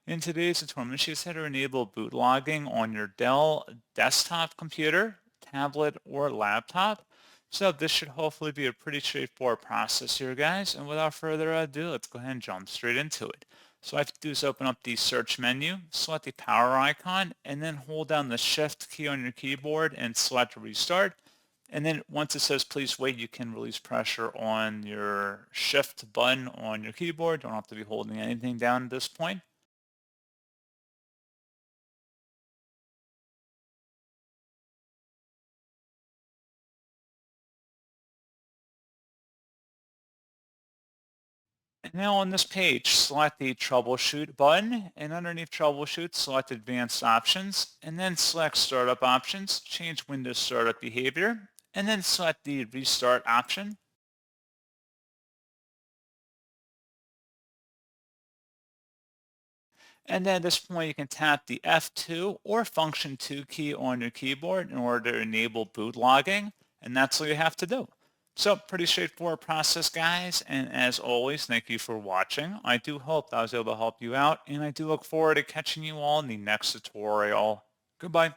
In today's tutorial, I'm going to show you how to enable boot logging on your Dell desktop computer, tablet, or laptop. So this should hopefully be a pretty straightforward process here, guys. And without further ado, let's go ahead and jump straight into it. So what I have to do is open up the search menu, select the power icon, and then hold down the shift key on your keyboard and select restart. And then once it says please wait, you can release pressure on your shift button on your keyboard. Don't have to be holding anything down at this point. And now on this page, select the Troubleshoot button, and underneath Troubleshoot, select Advanced Options, and then select Startup Options, change Windows Startup Behavior, and then select the Restart option. And then at this point, you can tap the F2 or Function 2 key on your keyboard in order to enable boot logging, and that's all you have to do. So pretty straightforward process, guys, and as always, thank you for watching. I do hope that I was able to help you out, and I do look forward to catching you all in the next tutorial. Goodbye.